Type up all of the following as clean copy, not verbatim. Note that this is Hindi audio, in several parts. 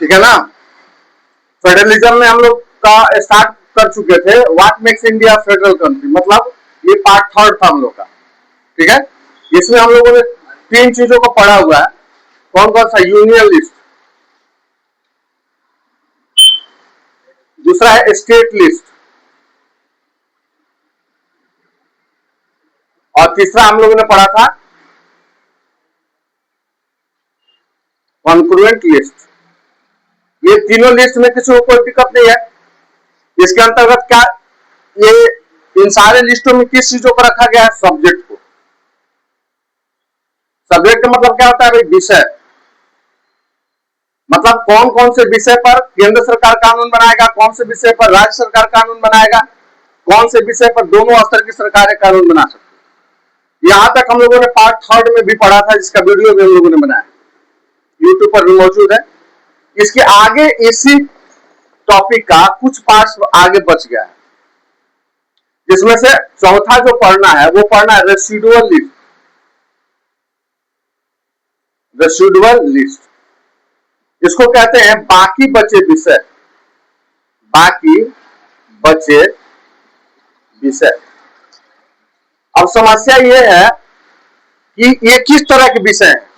ठीक है ना। फेडरलिज्म में हम लोग का स्टार्ट कर चुके थे, what makes India federal country, मतलब ये पार्ट थर्ड था हम लोग का। ठीक है, इसमें हम लोगों ने 3 चीजों को पढ़ा हुआ है। कौन कौन सा? यूनियन लिस्ट, दूसरा है स्टेट लिस्ट, और तीसरा हम लोगों ने पढ़ा था कॉन्क्रुएंट लिस्ट। ये तीनों लिस्ट में किसी को कोई दिक्कत नहीं है। इसके अंतर्गत क्या, ये इन सारे लिस्टों में किस चीजों को रखा गया है? सब्जेक्ट को। सब्जेक्ट मतलब क्या होता है भाई? विषय। मतलब कौन कौन से विषय पर केंद्र सरकार कानून बनाएगा, कौन से विषय पर राज्य सरकार कानून बनाएगा, कौन से विषय पर दोनों स्तर की सरकारें कानून बना सकती है। यहां तक हम लोगों ने पार्ट थर्ड में भी पढ़ा था, जिसका वीडियो भी हम लोगों ने बनाया, यूट्यूब पर भी मौजूद है। इसके आगे इसी टॉपिक का कुछ पार्ट्स आगे बच गया है, जिसमें से चौथा जो पढ़ना है वो पढ़ना है रेसिडुअल लिस्ट। रेसिडुअल लिस्ट इसको कहते हैं बाकी बचे विषय। बाकी बचे विषय। अब समस्या ये है कि ये किस तरह के विषय हैं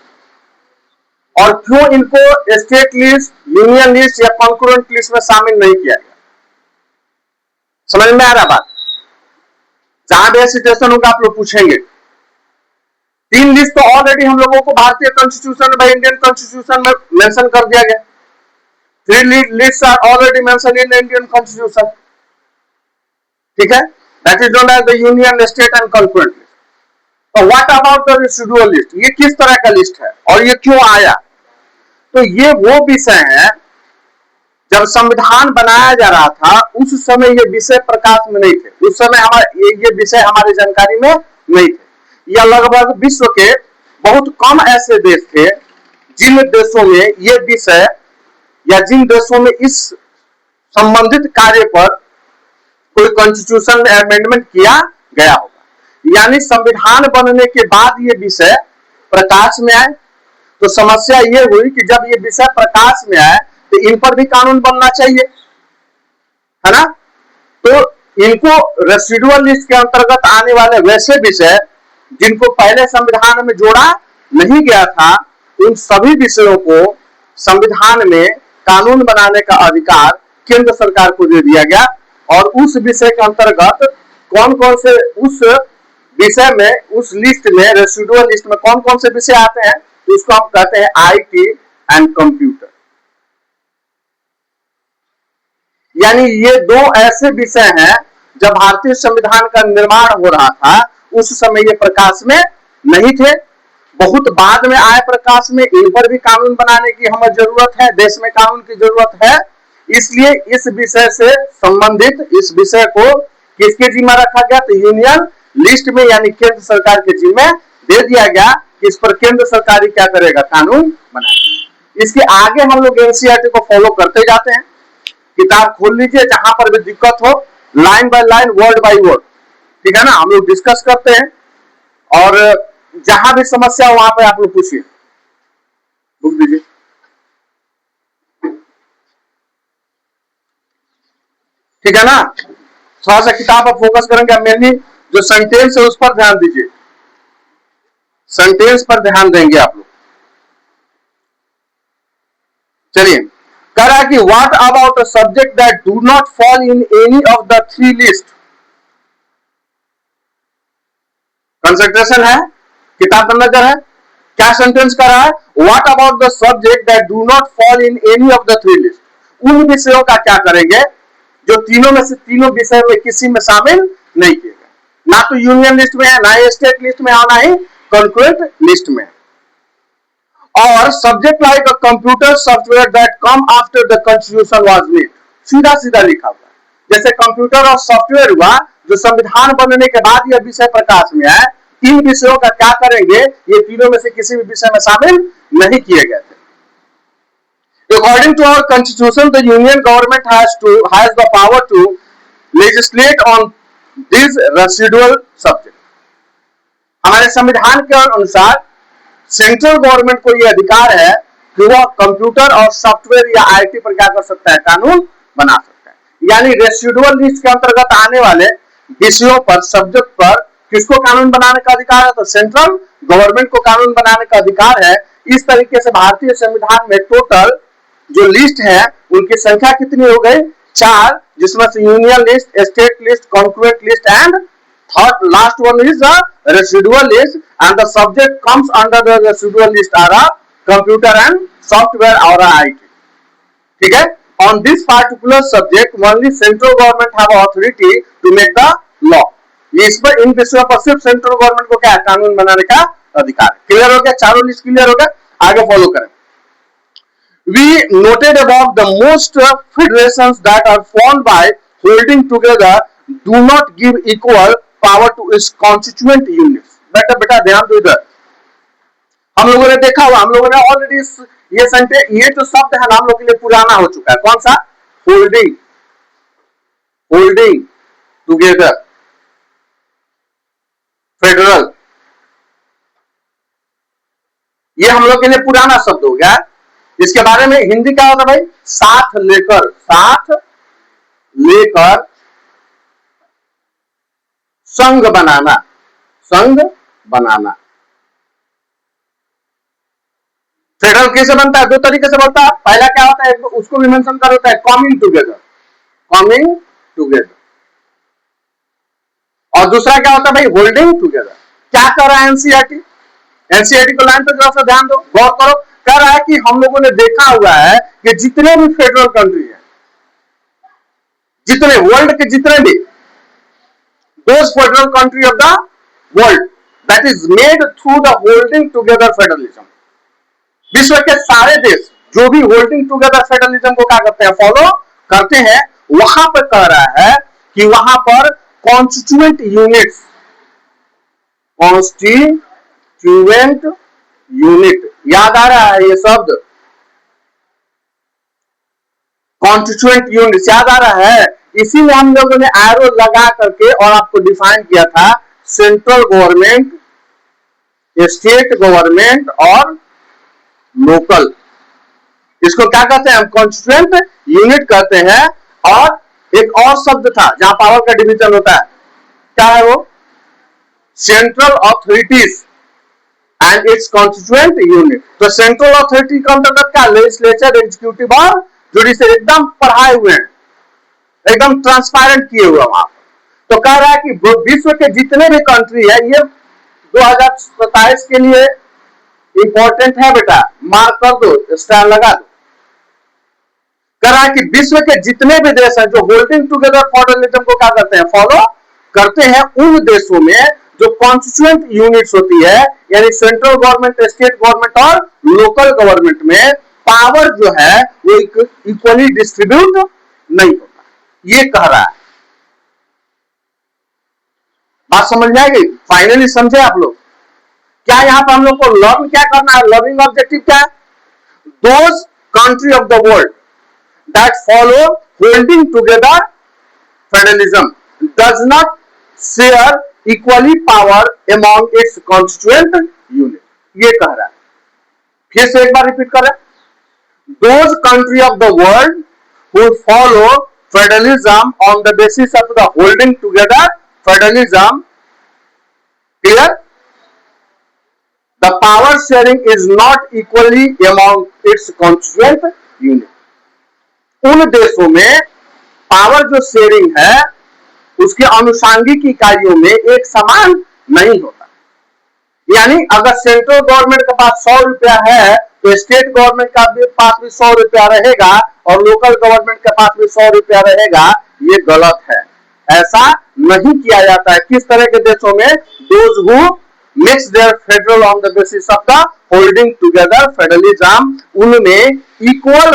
और क्यों इनको स्टेट लिस्ट, यूनियन लिस्ट या कॉन्करेंट लिस्ट में शामिल नहीं किया गया। समझ में आ रहा बात? जहां भी सिचुएशन होगा आप लोग पूछेंगे। 3 लिस्ट तो ऑलरेडी हम लोगों को भारतीय कॉन्स्टिट्यूशन में, इंडियन कॉन्स्टिट्यूशन में मेंशन कर दिया गया। 3 list are already mention in Indian constitution. ठीक है, that is known as the union, state and concurrent list. तो what about the residual list? ये किस तरह का लिस्ट है और ये क्यों आया? तो ये वो विषय है, जब संविधान बनाया जा रहा था उस समय ये विषय प्रकाश में नहीं थे। उस समय ये विषय हमारी जानकारी में नहीं थे। यह लगभग विश्व के बहुत कम ऐसे देश थे जिन देशों में ये विषय या जिन देशों में इस संबंधित कार्य पर कोई कॉन्स्टिट्यूशन अमेंडमेंट किया गया होगा। यानी संविधान बनने के बाद ये विषय प्रकाश में आए। तो समस्या ये हुई कि जब ये विषय प्रकाश में आए तो इन पर भी कानून बनना चाहिए, है ना। तो इनको रेसिडुअल लिस्ट के अंतर्गत आने वाले वैसे विषय जिनको पहले संविधान में जोड़ा नहीं गया था, उन सभी विषयों को संविधान में कानून बनाने का अधिकार केंद्र सरकार को दे दिया गया। और उस विषय के अंतर्गत कौन कौन से उस विषय में, उस लिस्ट में, रेसिडुअल लिस्ट में कौन कौन से विषय आते हैं, तो इसको हम कहते हैं आईटी एंड कंप्यूटर। यानी ये 2 ऐसे विषय हैं जब भारतीय संविधान का निर्माण हो रहा था उस समय ये प्रकाश में नहीं थे, बहुत बाद में आए प्रकाश में। इन पर भी कानून बनाने की हमें जरूरत है, देश में कानून की जरूरत है। इसलिए इस विषय से संबंधित इस विषय को किसके जिम्मे रखा गया? तो यूनियन लिस्ट में, यानी केंद्र सरकार के जिम्मे दे दिया गया। इस पर केंद्र सरकार क्या करेगा? कानून बनाएगा। इसके आगे हम लोग एनसीईआरटी को फॉलो करते जाते हैं। किताब खोल लीजिए, जहां पर भी दिक्कत हो line by line, word by word, ठीक है ना, हम लोग डिस्कस करते हैं। और जहां भी समस्या हो वहां पे आप लोग पूछिए। बुक दीजिए। ठीक है ना। थोड़ा सा किताब पर फोकस करेंगे। मेनली जो सेंटेंस है उस पर ध्यान दीजिए, सेंटेंस पर ध्यान देंगे आप लोग। चलिए, कह रहा है कि what about a subject that do not fall in any of the 3 list. Concentration है, किताब पर नजर है। क्या सेंटेंस कर रहा है? What about the subject that do not fall in any of the 3 list. उन विषयों का क्या करेंगे जो तीनों में से तीनों विषय में किसी में शामिल नहीं किए गए, ना तो यूनियन लिस्ट में है, ना ही स्टेट लिस्ट में, ना ही कॉन्करेंट लिस्ट में। और subject like a computer software that come after the constitution was made. सीधा सीधा लिखा हुआ है। जैसे कंप्यूटर और सॉफ्टवेयर हुआ जो संविधान बनने के बाद यह विषय प्रकाश में आए, इन विषयों का क्या करेंगे? ये तीनों में से किसी भी विषय में शामिल नहीं किए गए थे। According to our constitution, the union government has the power to legislate on these residual subjects. हमारे संविधान के अनुसार सेंट्रल गवर्नमेंट को यह अधिकार है कि वह कंप्यूटर और सॉफ्टवेयर या आईटी पर क्या कर सकता है, कानून बना सकता है। यानी रेसिडुअल लिस्ट के अंतर्गत आने वाले विषयों पर, सब्जेक्ट पर किसको कानून बनाने का अधिकार है, तो सेंट्रल गवर्नमेंट को कानून बनाने का अधिकार है। इस तरीके से भारतीय संविधान में टोटल जो लिस्ट है उनकी संख्या कितनी हो गई, 4, जिसमें से union list, state list, concurrent list and third last one is the residual list and the subject comes under the residual list are a computer and software और आईटी। ठीक है, on this particular subject only central government have authority to make the law। इस पर, इन विषयों पर सिर्फ सेंट्रल गवर्नमेंट को क्या है, कानून बनाने का अधिकार। क्लियर हो गया, चारों लिस्ट क्लियर हो गया, आगे फॉलो करें। We noted above the most federations that are formed by holding together do not give equal power to its constituent units। बेटा बेटा ध्यान दो इधर, हम लोगों ने देखा हुआ, हम लोगों ने ऑलरेडी ये जो शब्द है ना हम लोग के लिए पुराना हो चुका है। कौन सा, होल्डिंग, होल्डिंग टुगेदर, फेडरल, ये हम लोग के लिए पुराना शब्द हो गया। इसके बारे में हिंदी क्या होता भाई, साथ लेकर, साथ लेकर संघ बनाना, संघ बनाना। फेडरल कैसे बनता है, दो तरीके से बनता है। पहला क्या होता है, उसको भी मेंशन कर होता है, कमिंग टुगेदर, कमिंग टुगेदर। और दूसरा क्या होता है भाई, होल्डिंग टुगेदर। क्या कर रहा है एनसीईआरटी, एनसीईआरटी को लाइन पे जरा सा ध्यान दो, गौर करो। कह रहा है कि हम लोगों ने देखा हुआ है कि जितने भी फेडरल कंट्री है, जितने वर्ल्ड के जितने भी those federal country of the world that is made through the holding together federalism। विश्व के सारे देश जो भी होल्डिंग टुगेदर फेडरलिज्म को क्या करते हैं, फॉलो करते हैं, वहां पर कह रहा है कि वहां पर कॉन्स्टिट्यूएंट यूनिट्स, कॉन्स्टिट्यूएंट यूनिट, याद आ रहा है ये शब्द, कॉन्स्टिट्यूएंट यूनिट याद आ रहा है। इसी में हम लोगों ने एरो लगा करके और आपको डिफाइन किया था, सेंट्रल गवर्नमेंट, स्टेट गवर्नमेंट और लोकल। इसको क्या कहते हैं हम, कॉन्स्टिट्यूएंट यूनिट कहते हैं। और एक और शब्द था जहां पावर का डिवीजन होता है, क्या है वो, central authorities and it's constituent unit. तो सेंट्रल अथॉरिटी का अंतर्गत क्या, लेजिस्लेचर, एग्जीक्यूटिव और जुडिशरी, एकदम पढ़ाए हुए हैं, एकदम ट्रांसपेरेंट किए हुए वहां। तो कह रहा है कि विश्व के जितने भी कंट्री है, ये 2027 के लिए इंपॉर्टेंट है बेटा, मार्क कर दो, स्टार लगा दो। कह रहा है कि विश्व के जितने भी देश हैं जो होल्डिंग टुगेदर फेडरलिज्म को क्या करते हैं, फॉलो करते हैं, उन देशों में जो कॉन्स्टिट्यूएंट यूनिट्स होती है, यानी सेंट्रल गवर्नमेंट, स्टेट गवर्नमेंट और लोकल गवर्नमेंट में पावर जो है वो इक्वली डिस्ट्रीब्यूट नहीं होता, ये कह रहा है। बात समझ में आएगी, फाइनली समझे आप लोग। क्या यहां पर हम लोग को लर्न क्या करना है, लर्निंग ऑब्जेक्टिव क्या है, those country of the world that follow holding together federalism does not share equally power among it's constituent unit, ये कह रहा है। फिर से एक बार रिपीट कर रहे हैं, those country of the world who follow federalism on the basis of the holding together federalism, clear, the power sharing is not equally among its constituent unit। उन देशों में पावर जो शेयरिंग है उसके अनुषांगिक इकाइयों में एक समान नहीं होता। यानी अगर सेंट्रल गवर्नमेंट के पास 100 रुपया है तो स्टेट गवर्नमेंट का पास भी 100 रुपया रहेगा और लोकल गवर्नमेंट के पास भी 100 रुपया रहेगा, ये गलत है, ऐसा नहीं किया जाता है। किस तरह के देशों में, those who mix their federal on the basis of the holding together federalism, उनमें इक्वल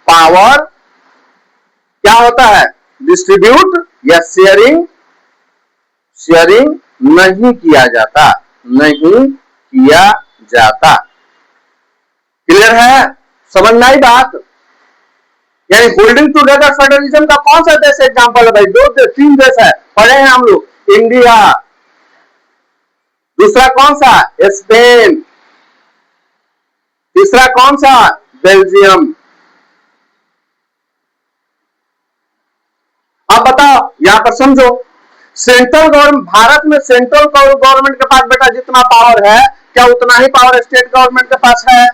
पावर क्या होता है, डिस्ट्रीब्यूट या शेयरिंग नहीं किया जाता, नहीं किया जाता। क्लियर है, समझ में आई बात। यानी होल्डिंग टुगेदर फेडरलिज्म का कौन सा देश एग्जांपल है भाई, 2 देश 3 देश है, पढ़े हैं हम लोग, इंडिया, दूसरा कौन सा? स्पेन। तीसरा कौन सा? बेल्जियम। अब बताओ, यहां पर समझो, सेंट्रल गवर्नमेंट, भारत में सेंट्रल गवर्नमेंट के पास बेटा जितना पावर है, क्या उतना ही पावर स्टेट गवर्नमेंट के पास है?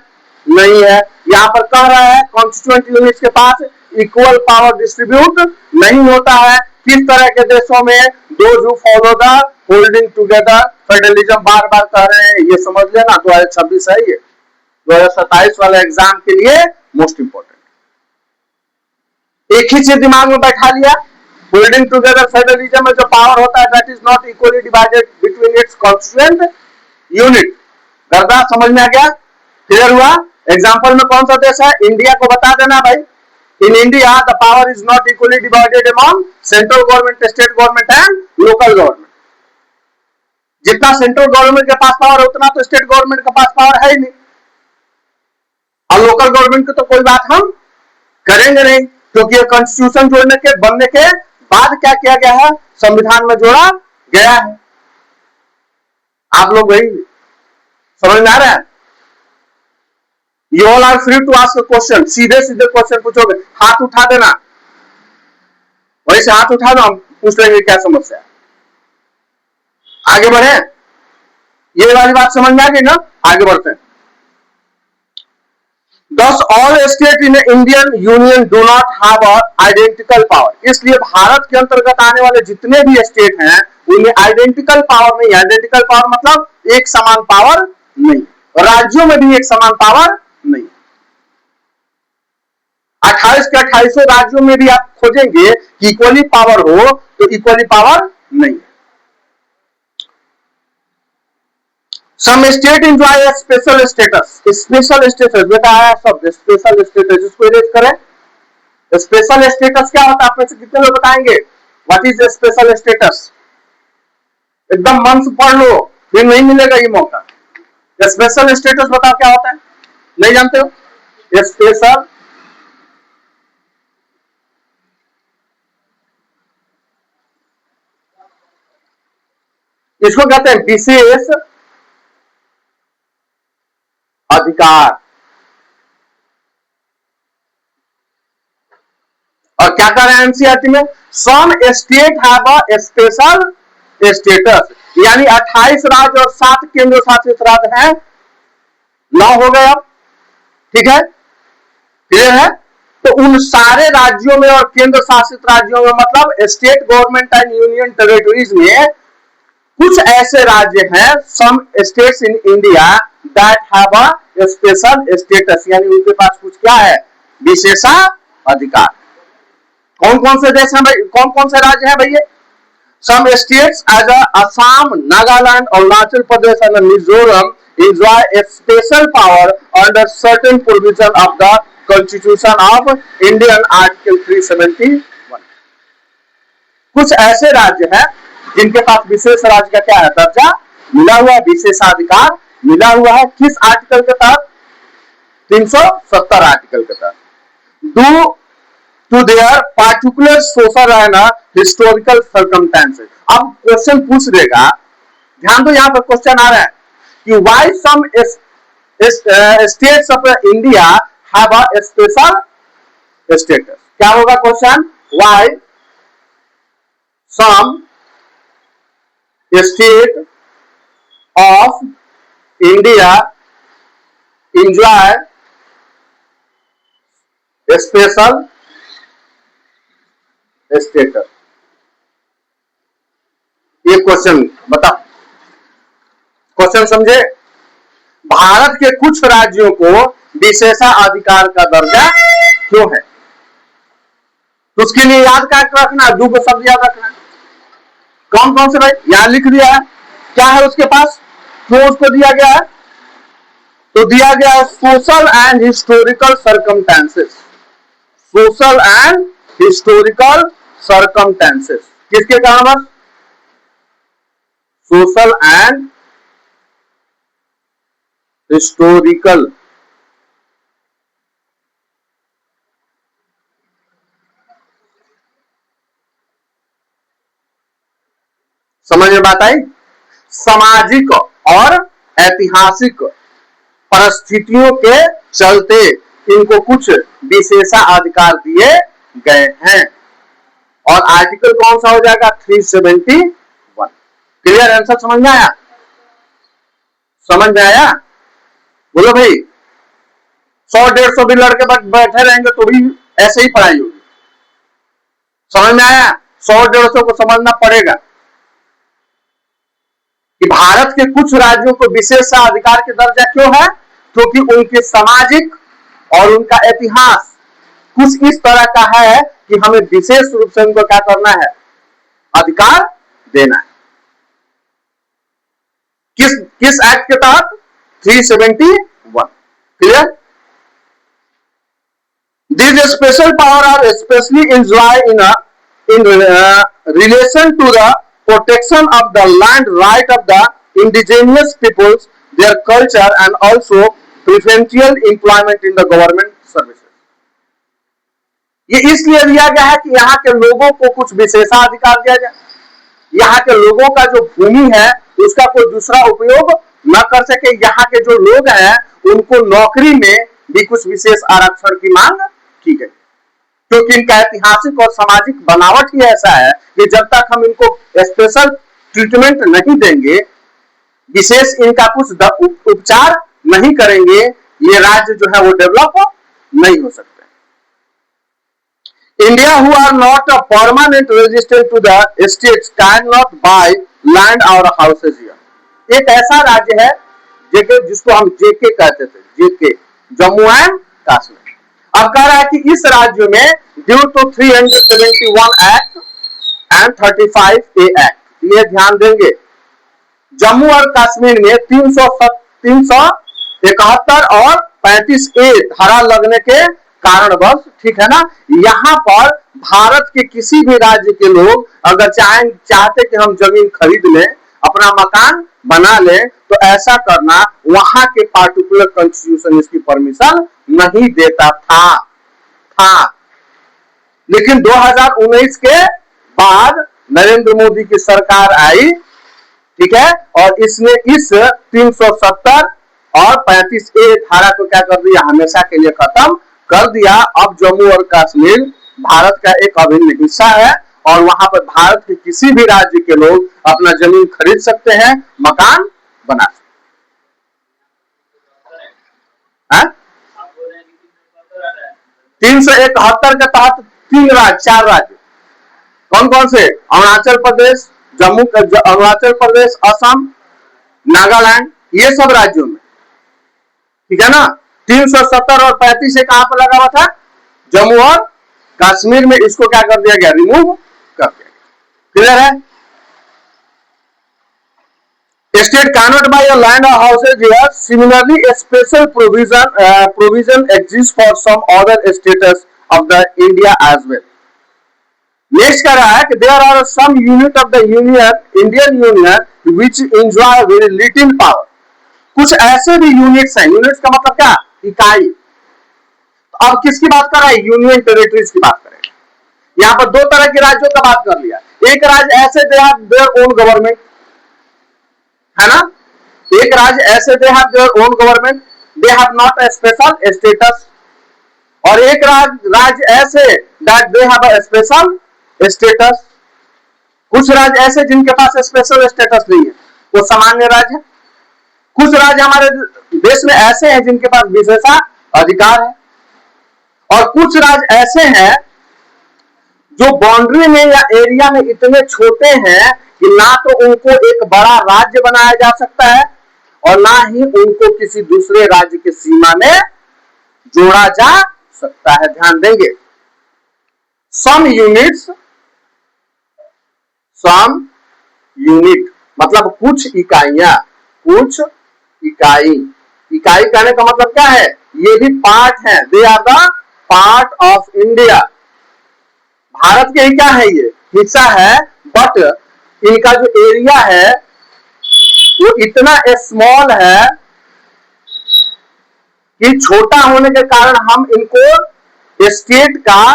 नहीं है। यहां पर कह रहा है कॉन्स्टिट्यूएंट यूनिट्स के पास इक्वल पावर डिस्ट्रीब्यूट नहीं होता है। किस तरह के देशों में? Those who follow the holding together federalism, बार बार कह रहे हैं, ये समझ लेना 2026 है, ये 2027 वाले एग्जाम के लिए मोस्ट इंपोर्टेंट। एक ही चीज दिमाग में बैठा लिया, होल्डिंग टुगेदर फेडरलिज्म में जो पावर होता है that is not equally divided between its constituent unit. गर्दा समझ में आ गया? क्लियर हुआ? एग्जाम्पल में कौन सा देश है? इंडिया को बता देना भाई। In India the power is not equally divided among central government, state government and local government. जितना सेंट्रल गवर्नमेंट के पास पावर है उतना तो स्टेट गवर्नमेंट के पास पावर है ही नहीं, और लोकल गवर्नमेंट की तो कोई बात हम करेंगे नहीं, क्योंकि ये कॉन्स्टिट्यूशन जोड़ने के बनने के बाद क्या किया गया है? संविधान में जोड़ा गया है। आप लोग वही समझ में आ रहा है? You all are free to ask question, सीधे सीधे क्वेश्चन पूछोगे, हाथ उठा देना, वहीं से हाथ उठा दो, हम पूछ लेंगे क्या समस्या है। आगे बढ़े, ये वाली बात समझ में आ गई ना? आगे बढ़ते हैं। Thus all states in Indian Union do not have a identical power. इसलिए भारत के अंतर्गत आने वाले जितने भी स्टेट हैं उनमें आइडेंटिकल पावर नहीं है। आइडेंटिकल पावर मतलब एक समान पावर नहीं, राज्यों में भी एक समान पावर नहीं। 28 के 28 राज्यों में भी आप खोजेंगे कि इक्वली पावर हो, तो इक्वली पावर नहीं। Some state enjoy a special status. Special status बेटा आया शब्द स्पेशल स्टेटस, इसको इरेज करें। स्पेशल स्टेटस क्या होता है? आप में से कितने लोग बताएंगे व्हाट इज स्पेशल स्टेटस? एकदम मन से पढ़ लो, फिर नहीं मिलेगा ये मौका। स्पेशल स्टेटस बताओ क्या होता है? नहीं जानते हो? स्पेशल इसको कहते हैं विशेष अधिकार। और क्या कर रहे हैं एनसीईआरटी में? Some state have a special status, यानी 28 राज्य और 7 केंद्र शासित राज्य हैं। 9 हो गए अब, ठीक है, क्लियर है? तो उन सारे राज्यों में और केंद्र शासित राज्यों में मतलब state government and union territories में कुछ ऐसे राज्य हैं, some states in India that have a special status, यानी उनके पास कुछ क्या है? विशेषाधिकार। कौन कौन से देश हैं भाई? कौन कौन से राज्य हैं भैया? Some states as Assam, Nagaland, Arunachal Pradesh and Mizoram enjoy a special power under certain provision of the Constitution of Indian Article 371. कुछ ऐसे राज्य हैं जिनके पास विशेष राज्य का क्या है? दर्जा मिला हुआ है, विशेषाधिकार मिला हुआ है। किस आर्टिकल के तहत? 370 आर्टिकल के तहत। Due to their particular social and historical circumstances. अब क्वेश्चन पूछ देगा, ध्यान दो, यहां पर क्वेश्चन आ रहा है कि why some states of India have a special status. क्या होगा question? Why some state of India enjoy special status. ये क्वेश्चन बताओ, क्वेश्चन समझे? भारत के कुछ राज्यों को विशेषाधिकार का दर्जा क्यों है? तो उसके लिए याद क्या रखना? दो शब्द याद रखना। कौन कौन से भाई? यहां लिख दिया है। क्या है उसके पास? क्यों उसको दिया गया है? तो दिया गया है social and historical circumstances. Social and historical circumstances किसके कारण? सोशल एंड हिस्टोरिकल समझ में बात आई? सामाजिक और ऐतिहासिक परिस्थितियों के चलते इनको कुछ विशेषाधिकार दिए गए हैं। और आर्टिकल कौन सा हो जाएगा? 371। क्लियर? आंसर समझ में आया? समझ में आया? बोलो भाई। 100-150 भी लड़के बैठे रहेंगे तो भी ऐसे ही पढ़ाई होगी। समझ में आया? 100-150 को समझना पड़ेगा कि भारत के कुछ राज्यों को विशेष अधिकार के दर्जा क्यों है, क्योंकि उनके सामाजिक और उनका इतिहास कुछ इस तरह का है कि हमें विशेष रूप से उनको क्या करना है? अधिकार देना है। किस एक्ट के तहत? 371। Clear? These special power are especially enjoyed in relation to the protection of the land right of the indigenous peoples, their culture, and also preferential employment in the government services. ये इसलिए दिया गया है कि यहाँ के लोगों को कुछ विशेषाधिकार दिया जाए। यहाँ के लोगों का जो भूमि है उसका कोई दूसरा उपयोग न कर सके। यहाँ के जो लोग हैं उनको नौकरी में भी कुछ विशेष आरक्षण की मांग की गई, क्योंकि इनका ऐतिहासिक और सामाजिक बनावट ही ऐसा है कि जब तक हम इनको स्पेशल ट्रीटमेंट नहीं देंगे, विशेष इनका कुछ उपचार नहीं करेंगे, ये राज्य जो है वो डेवलप नहीं हो सकते। India, who are not a permanent resident to the states, cannot buy land or houses here. एक ऐसा राज्य है जेके, जिसको हम जेके कहते थे, जेके, जम्मू एंड कश्मीर। अब कह रहा है कि इस राज्य में due to 371 act and 35A act, ये ध्यान देंगे, जम्मू और कश्मीर में 371 और 35A धारा लगने के कारणवश, ठीक है ना, यहाँ पर भारत के किसी भी राज्य के लोग अगर चाहते कि हम जमीन खरीद लें, अपना मकान बना लें, तो ऐसा करना वहां के पार्टिकुलर कॉन्स्टिट्यूशन इसकी परमिशन नहीं देता था। लेकिन 2019 के बाद नरेंद्र मोदी की सरकार आई, ठीक है, और इसने इस 370 और 35A धारा को क्या कर दिया? हमेशा के लिए खत्म कर दिया। अब जम्मू और कश्मीर भारत का एक अभिन्न हिस्सा है और वहां पर भारत के किसी भी राज्य के लोग अपना जमीन खरीद सकते हैं, मकान बना सकते हैं। 371 के तहत 4 राज्य कौन कौन से? अरुणाचल प्रदेश, अरुणाचल प्रदेश, असम, नागालैंड, ये सब राज्यों में, ठीक है ना। 370 और 35 कहां पर लगा हुआ था? जम्मू और कश्मीर में। इसको क्या कर दिया गया? रिमूव कर दिया गया। क्लियर है? State cannot buy a land or houses here. Similarly, a special provision exists for some other states of the India as well. Next कह रहा है कि there are some unit of the Indian Union which enjoy very little power. कुछ ऐसे भी यूनिट्स हैं, यूनिट्स का मतलब क्या? इकाई। अब किसकी बात कर रहा है? यूनियन टेरिटरीज की बात करेगा। यहां पर दो तरह के राज्यों का बात कर लिया। एक राज्य ऐसे they have their own government, है ना। एक राज्य ऐसे they have their own government, they have not a special status. और एक राज्य ऐसे that they have a special status. कुछ राज्य ऐसे जिनके पास स्पेशल स्टेटस नहीं है, वो सामान्य राज्य है। कुछ राज्य हमारे देश में ऐसे हैं जिनके पास विशेषाधिकार है, और कुछ राज्य ऐसे हैं जो बाउंड्री में या एरिया में इतने छोटे हैं कि ना तो उनको एक बड़ा राज्य बनाया जा सकता है और ना ही उनको किसी दूसरे राज्य की सीमा में जोड़ा जा सकता है। ध्यान देंगे, सम यूनिट मतलब कुछ इकाइयां, कुछ इकाई कहने का मतलब क्या है? ये भी पार्ट है, they are the part of India. Bharat के ही क्या है? ये हिस्सा है, बट इनका जो एरिया है वो इतना स्मॉल है कि छोटा होने के कारण हम इनको स्टेट का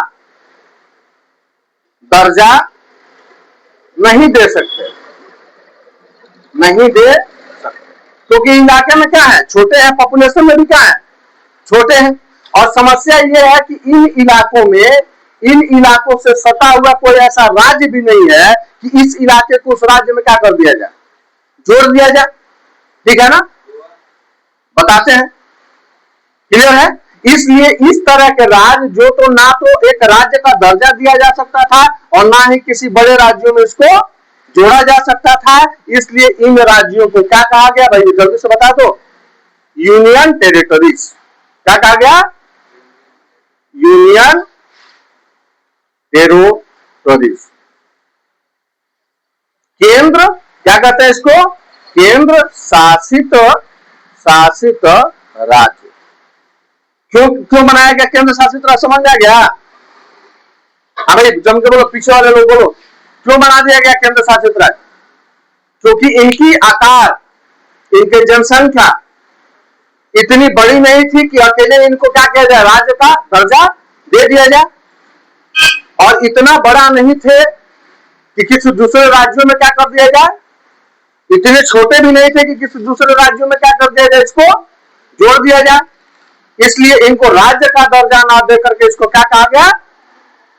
दर्जा नहीं दे सकते। क्योंकि इलाके में क्या है, छोटे हैं, पॉपुलेशन में भी क्या है, छोटे हैं। और समस्या ये है कि इन इलाकों से सटा हुआ कोई ऐसा राज्य भी नहीं है कि इस इलाके को उस राज्य में क्या कर दिया जाए, जोड़ दिया जाए। ठीक है ना, बताते हैं, क्लियर है। इसलिए इस तरह के राज्य जो तो ना तो एक राज्य का दर्जा दिया जा सकता था और ना ही किसी बड़े राज्यों में इसको जोड़ा जा सकता था। इसलिए इन राज्यों को क्या कहा गया भाई, जल्दी से बता दो, यूनियन टेरिटरीज। क्या कहा गया, यूनियन टेरिटरीज। केंद्र क्या कहते हैं इसको, केंद्र शासित राज्य। क्यों बनाया गया केंद्र शासित राज्य, समझ आ गया। हाँ भाई जम के बोलो, पीछे वाले लोग बोलो, क्यों बना दिया गया केंद्र शासित राज्य? क्योंकि इनकी आकार, इनकी जनसंख्या इतनी बड़ी नहीं थी कि अकेले इनको क्या किया जाए, राज्य का दर्जा दे दिया जाए। और इतना बड़ा नहीं थे कि किसी दूसरे राज्यों में क्या कर दिया जाए, इतने छोटे भी नहीं थे कि किसी दूसरे राज्यों में क्या कर दिया जाए, इसको जोड़ दिया जाए। इसलिए इनको राज्य का दर्जा ना दे करके इसको क्या कहा गया,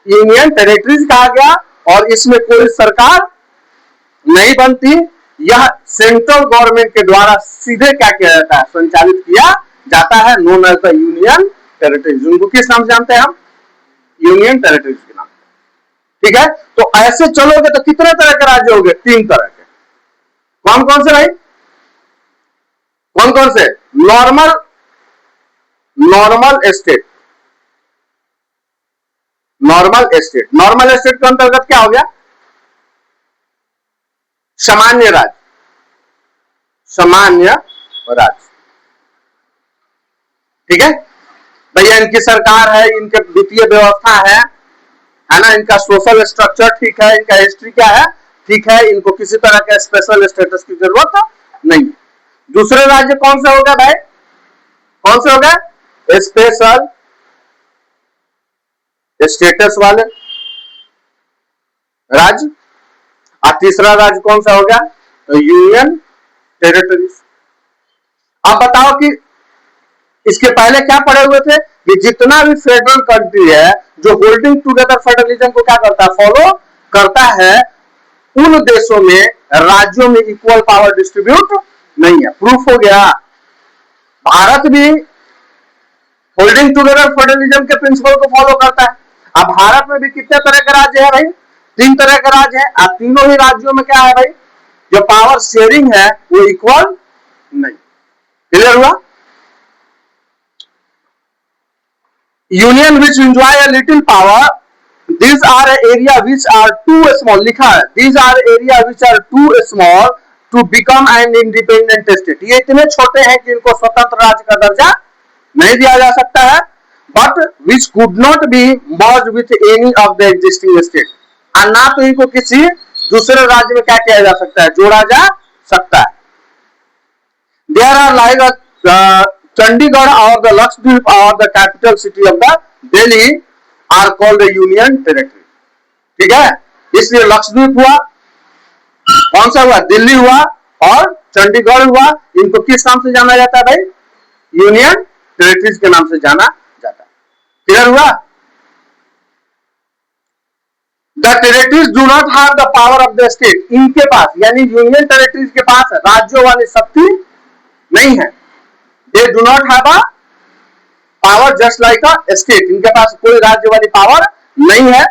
यूनियन टेरिटरीज कहा गया। और इसमें कोई सरकार नहीं बनती, यह सेंट्रल गवर्नमेंट के द्वारा सीधे क्या किया जाता है, संचालित किया जाता है, known as the union territories. उनको किस नाम से जानते हैं हम, यूनियन टेरिटरीज के नाम। ठीक है, तो ऐसे चलोगे तो कितने तरह के राज्य हो गए, 3 तरह के। कौन कौन से भाई, कौन कौन से, नॉर्मल स्टेट, नॉर्मल स्टेट के अंतर्गत क्या हो गया, सामान्य राज्य, सामान्य राज्य। ठीक है भैया, इनकी सरकार है, इनके वित्तीय व्यवस्था है ना, इनका सोशल स्ट्रक्चर ठीक है, इनका हिस्ट्री क्या है, ठीक है, इनको किसी तरह का स्पेशल स्टेटस की जरूरत नहीं। दूसरे राज्य कौन से होगा भाई, कौन से होगा, स्पेशल स्टेटस वाले राज्य। और तीसरा राज्य कौन सा होगा, तो यूनियन टेरिटरीज। आप बताओ कि इसके पहले क्या पढ़े हुए थे कि जितना भी फेडरल कंट्री है जो होल्डिंग टुगेदर फेडरलिज्म को क्या करता है, फॉलो करता है, उन देशों में राज्यों में इक्वल पावर डिस्ट्रीब्यूट नहीं है। प्रूफ हो गया, भारत भी होल्डिंग टुगेदर फेडरलिज्म के प्रिंसिपल को फॉलो करता है। अब भारत में भी कितने तरह के राज्य है भाई, 3 तरह के राज्य है। अब तीनों ही राज्यों में क्या है भाई, जो पावर शेयरिंग है वो इक्वल नहीं। क्लियर हुआ, union which enjoy a little power, these are area which are too small, लिखा है, these are area which are too small to become an independent state। ये इतने छोटे हैं कि इनको स्वतंत्र राज्य का दर्जा नहीं दिया जा सकता है, but which could not be merged with any of the existing state। और ना तो इनको किसी दूसरे राज्य में क्या किया जा सकता है, जोड़ा जा सकता है। There are like Chandigarh or the Lakshadweep or the capital city of the Delhi are called a union territory। ठीक है, इसलिए लक्षद्वीप हुआ, कौन सा हुआ, दिल्ली हुआ, और चंडीगढ़ हुआ, इनको किस नाम से जाना जाता है भाई, यूनियन टेरिटरीज के नाम से जाना जाता है। क्लियर हुआ, the territories do not have the power of the state. इनके पास यानी यूनियन टेरिटरीज के पास राज्यों वाली शक्ति नहीं है। They do not have a power just like a state, इनके पास कोई राज्य वाली पावर नहीं है।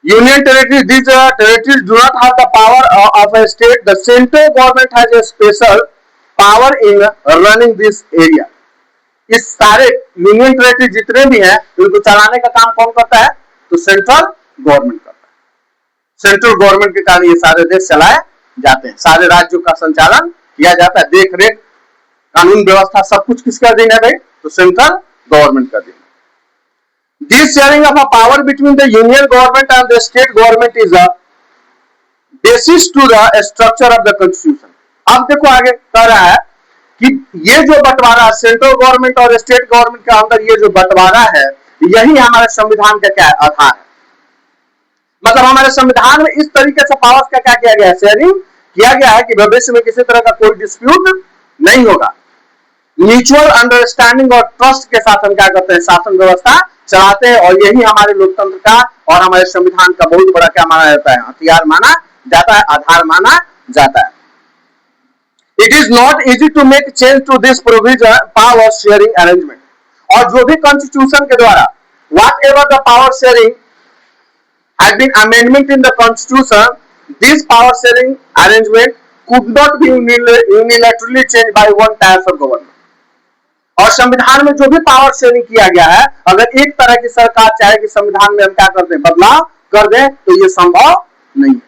Union territories, these territories do not have the power of a state। The central government has a special power in running this area। इस सारे यूनियन टेरिटरी जितने भी हैं उनको चलाने का काम कौन करता है, तो सेंट्रल गवर्नमेंट करता है। सेंट्रल गवर्नमेंट के कारण ये सारे देश चलाए जाते हैं, सारे राज्यों का संचालन किया जाता है, देख रेख कानून व्यवस्था सब कुछ किसका अधीन है भाई, तो सेंट्रल गवर्नमेंट का अधीन। This sharing of a power between the union government and the state government is a basis to the structure of the constitution। अब देखो आगे कह रहा है कि ये जो बंटवारा सेंट्रल गवर्नमेंट और स्टेट गवर्नमेंट के अंदर ये जो बंटवारा है, यही हमारे संविधान का क्या है, आधार है। मतलब हमारे संविधान में इस तरीके से पावर्स का क्या किया गया है, शेयरिंग किया गया है कि भविष्य में किसी तरह का कोई डिस्प्यूट नहीं होगा। म्यूचुअल अंडरस्टैंडिंग और ट्रस्ट के साथ हम क्या करते हैं, शासन व्यवस्था चलाते हैं, और यही हमारे लोकतंत्र का और हमारे संविधान का बहुत बड़ा क्या माना जाता है, हथियार माना जाता है, आधार माना जाता है। It is not easy to make change to this provision power sharing arrangement, और जो भी कॉन्स्टिट्यूशन के द्वारा whatever the power sharing has been amendment in the constitution, this power sharing arrangement could not be unilaterally changed by one type of government। और संविधान में जो भी पावर शेयरिंग किया गया है, अगर एक तरह की सरकार चाहे कि संविधान में हम क्या कर दें, बदलाव कर दें, तो ये संभव नहीं है।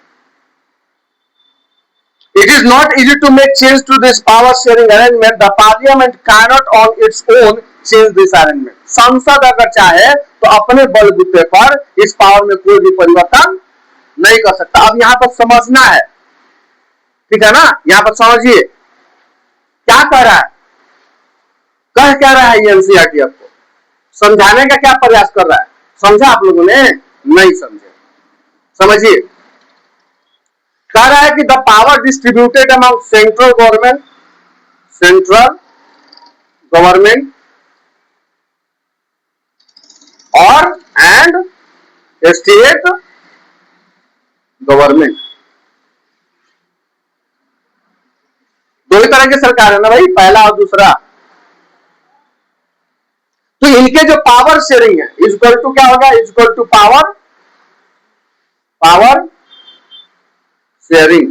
It is not easy to make change to this power sharing arrangement. The parliament cannot on its own change this arrangement। संसद अगर चाहे तो अपने बलबूते पर इस पावर में कोई भी परिवर्तन नहीं कर सकता। अब यहां पर समझना है, ठीक है ना, यहां पर समझिए क्या कह रहा है, क्या रहा है ये एनसीईआरटी आपको समझाने का क्या प्रयास कर रहा है। समझा आप लोगों ने? नहीं समझे, समझिए। कह रहा है कि the power distributed among central government और एंड स्टेट गवर्नमेंट, दो ही तरह की सरकार है ना भाई, पहला और दूसरा। तो इनके जो पावर शेयरिंग है इक्वल टू क्या होगा, इक्वल टू पावर शेयरिंग।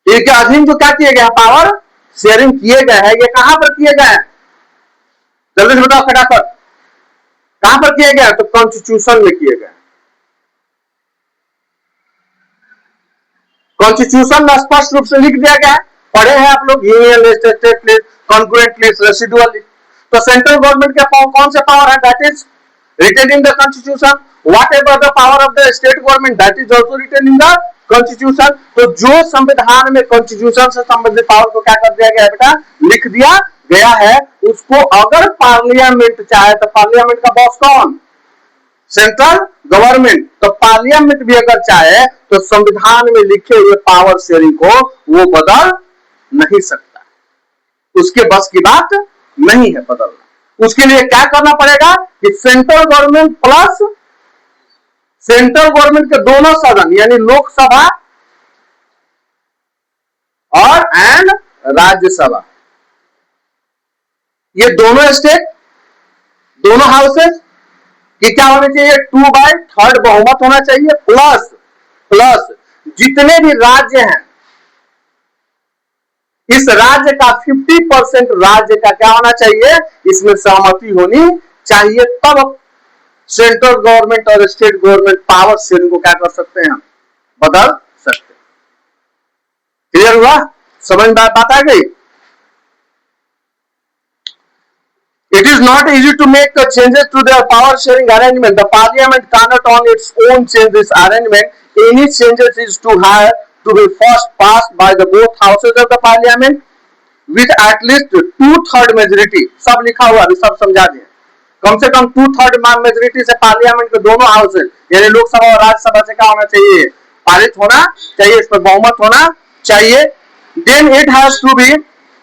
इनके अधीन जो क्या किए गए, पावर शेयरिंग किए गए हैं, ये कहां पर किए गए हैं, जल्दी से बताओ फटाफट, कहां पर किए गए, तो कॉन्स्टिट्यूशन में किए गए। कॉन्स्टिट्यूशन में स्पष्ट रूप से लिख दिया गया है, पढ़े हैं आप लोग, union list, state list, concurrent list, residual list. तो सेंट्रल गवर्नमेंट के कौन से पावर है, that is written in the constitution. Whatever the power of the state government, that is also written in the constitution. तो जो संविधान में कॉन्स्टिट्यूशन से संबंधित पावर को क्या कर दिया गया बेटा, लिख दिया गया है, उसको अगर पार्लियामेंट चाहे तो पार्लियामेंट का बॉस कौन, सेंट्रल गवर्नमेंट। तो पार्लियामेंट भी अगर चाहे तो संविधान में लिखे हुए पावर शेयरिंग को वो बदल नहीं सकता, उसके बस की बात नहीं है बदलना। उसके लिए क्या करना पड़ेगा कि central government plus central government के दोनों सदन यानी लोकसभा और एंड राज्यसभा, ये दोनों स्टेट, दोनों हाउसेस कि क्या होना चाहिए, 2/3 बहुमत होना चाहिए, प्लस जितने भी राज्य हैं इस राज्य का 50% राज्य का क्या होना चाहिए, इसमें सहमति होनी चाहिए, तब सेंट्रल गवर्नमेंट और स्टेट गवर्नमेंट पावर शेयरिंग को क्या कर सकते हैं, बदल सकते हैं। क्लियर हुआ, समझ में बात आ गई। It is not easy to make changes to the power sharing arrangement. The parliament cannot on its own change this arrangement. Any changes is to have to be first passed by the both houses of the parliament with at least 2/3 majority. सब लिखा हुआ, अभी सब समझा दिए। कम से कम 2/3 मेजोरिटी से पार्लियामेंट के दोनों हाउसेज यानी लोकसभा और राज्यसभा से क्या होना चाहिए, पारित होना चाहिए, इस पर बहुमत होना चाहिए। Then it has to be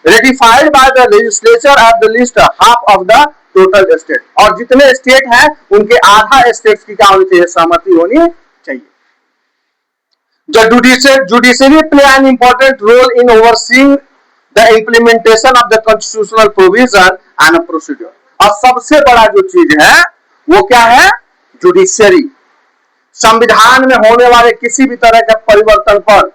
ratified by the legislature at the least half of the total state। और जितने स्टेट हैं उनके आधा स्टेट्स की क्या होनी चाहिए, सहमति होनी चाहिए। The judiciary play an important role in overseeing the implementation of the constitutional provision and procedure। और सबसे बड़ा जो चीज है वो क्या है, जुडिशियरी। संविधान में होने वाले किसी भी तरह के परिवर्तन पर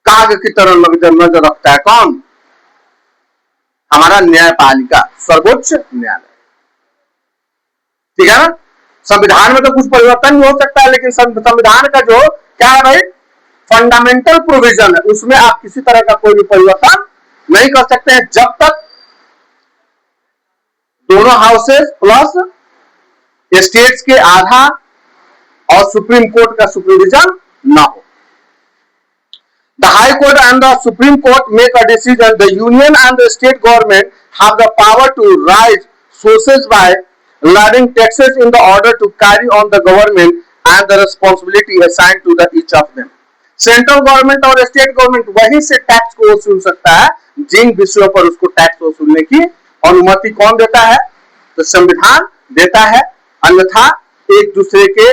काग की तरह नजर रखता है कौन, हमारा न्यायपालिका, सर्वोच्च न्यायालय। ठीक है ना, संविधान में तो कुछ परिवर्तन भी हो सकता है, लेकिन संविधान का जो क्या है भाई, फंडामेंटल प्रोविजन है, उसमें आप किसी तरह का कोई भी परिवर्तन नहीं कर सकते हैं जब तक दोनों हाउसेस प्लस स्टेट्स के आधा और सुप्रीम कोर्ट का सुपरविजन ना हो। The High Court and the Supreme Court make a decision. The Union and the state government have the power to raise sources by levying taxes in the order to carry on the government and the responsibility assigned to the each of them। Central government और स्टेट गवर्नमेंट वहीं से टैक्स को वसूल सकता है जिन विषयों पर उसको टैक्स वसूलने की अनुमति कौन देता है? तो संविधान देता है। अन्यथा एक दूसरे के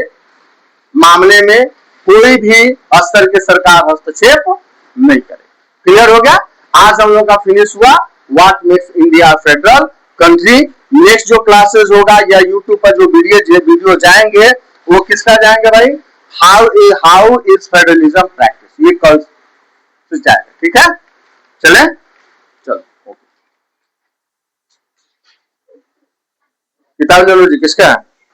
मामले में कोई भी स्तर के सरकार हस्तक्षेप नहीं करे। क्लियर हो गया? आज हम लोग का फिनिश हुआ what makes India federal country. Next जो क्लासेस होगा या यूट्यूब पर जो वीडियो जाएंगे वो किसका जाएंगे भाई? हाउ इज फेडरलिज्म प्रैक्टिस, ये कल से जाएगा। ठीक है, चले चलो ओके। किताब जरूर जी किसका है?